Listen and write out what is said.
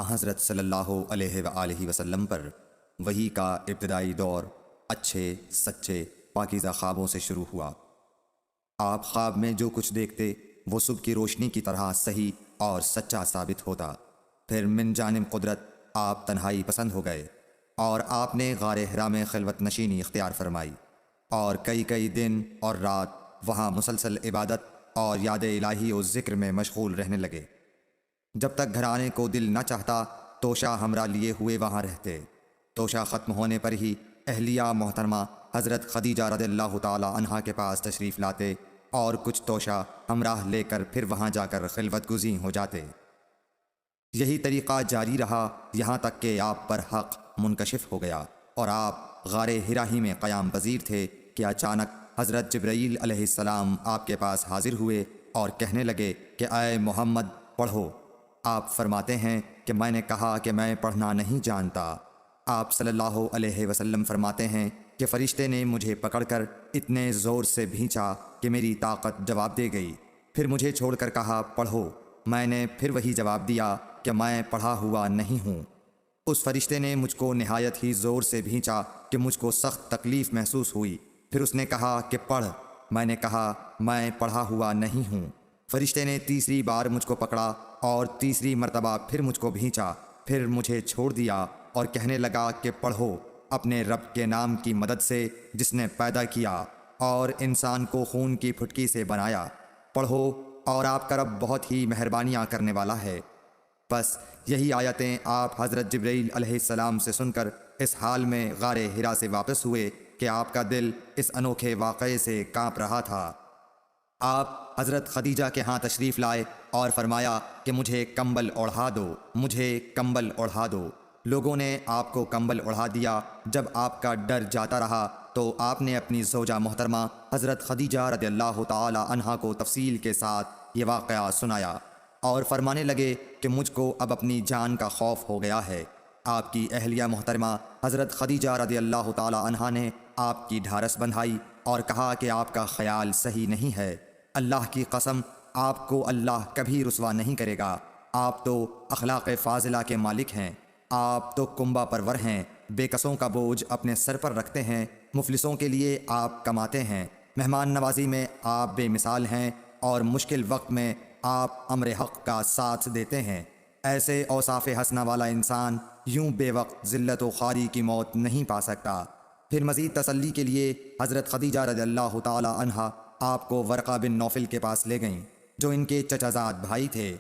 حضرت صلی اللہ علیہ وآلہ وسلم پر وحی کا ابتدائی دور اچھے سچے پاکیزہ خوابوں سے شروع ہوا۔ آپ خواب میں جو کچھ دیکھتے وہ صبح کی روشنی کی طرح صحیح اور سچا ثابت ہوتا۔ پھر من جانب قدرت آپ تنہائی پسند ہو گئے اور آپ نے غار حرا میں خلوت نشینی اختیار فرمائی اور کئی دن اور رات وہاں مسلسل عبادت اور یاد الہی و ذکر میں مشغول رہنے لگے۔ جب تک گھر آنے کو دل نہ چاہتا توشہ ہمراہ لیے ہوئے وہاں رہتے۔ توشہ ختم ہونے پر ہی اہلیہ محترمہ حضرت خدیجہ رضی اللہ تعالی عنہا کے پاس تشریف لاتے اور کچھ توشہ ہمراہ لے کر پھر وہاں جا کر خلوت گزین ہو جاتے۔ یہی طریقہ جاری رہا یہاں تک کہ آپ پر حق منکشف ہو گیا اور آپ غار حرا ہی میں قیام پذیر تھے کہ اچانک حضرت جبرائیل علیہ السلام آپ کے پاس حاضر ہوئے اور کہنے لگے کہ اے محمد پڑھو۔ آپ فرماتے ہیں کہ میں نے کہا کہ میں پڑھنا نہیں جانتا۔ آپ صلی اللہ علیہ وسلم فرماتے ہیں کہ فرشتے نے مجھے پکڑ کر اتنے زور سے بھینچا کہ میری طاقت جواب دے گئی۔ پھر مجھے چھوڑ کر کہا پڑھو۔ میں نے پھر وہی جواب دیا کہ میں پڑھا ہوا نہیں ہوں۔ اس فرشتے نے مجھ کو نہایت ہی زور سے بھینچا کہ مجھ کو سخت تکلیف محسوس ہوئی۔ پھر اس نے کہا کہ پڑھ۔ میں نے کہا میں پڑھا ہوا نہیں ہوں۔ فرشتے نے تیسری بار مجھ کو پکڑا اور تیسری مرتبہ پھر مجھ کو بھینچا، پھر مجھے چھوڑ دیا اور کہنے لگا کہ پڑھو اپنے رب کے نام کی مدد سے جس نے پیدا کیا اور انسان کو خون کی پھٹکی سے بنایا۔ پڑھو اور آپ کا رب بہت ہی مہربانیاں کرنے والا ہے۔ بس یہی آیتیں آپ حضرت جبرائیل علیہ السلام سے سن کر اس حال میں غار حرا سے واپس ہوئے کہ آپ کا دل اس انوکھے واقعے سے کانپ رہا تھا۔ آپ حضرت خدیجہ کے ہاں تشریف لائے اور فرمایا کہ مجھے کمبل اوڑھا دو، مجھے کمبل اوڑھا دو۔ لوگوں نے آپ کو کمبل اوڑھا دیا۔ جب آپ کا ڈر جاتا رہا تو آپ نے اپنی زوجہ محترمہ حضرت خدیجہ رضی اللہ تعالی عنہا کو تفصیل کے ساتھ یہ واقعہ سنایا اور فرمانے لگے کہ مجھ کو اب اپنی جان کا خوف ہو گیا ہے۔ آپ کی اہلیہ محترمہ حضرت خدیجہ رضی اللہ تعالی عنہا نے آپ کی ڈھارس بندھائی اور کہا کہ آپ کا خیال صحیح نہیں ہے۔ اللہ کی قسم آپ کو اللہ کبھی رسوا نہیں کرے گا۔ آپ تو اخلاق فاضلہ کے مالک ہیں۔ آپ تو کنبہ پرور ہیں، بے کسوں کا بوجھ اپنے سر پر رکھتے ہیں، مفلسوں کے لیے آپ کماتے ہیں، مہمان نوازی میں آپ بے مثال ہیں اور مشکل وقت میں آپ امر حق کا ساتھ دیتے ہیں۔ ایسے اوصاف حسنہ والا انسان یوں بے وقت ذلت و خواری کی موت نہیں پا سکتا۔ پھر مزید تسلی کے لیے حضرت خدیجہ رضی اللہ تعالی عنہا آپ کو ورقہ بن نوفل کے پاس لے گئیں جو ان کے چچا زاد بھائی تھے۔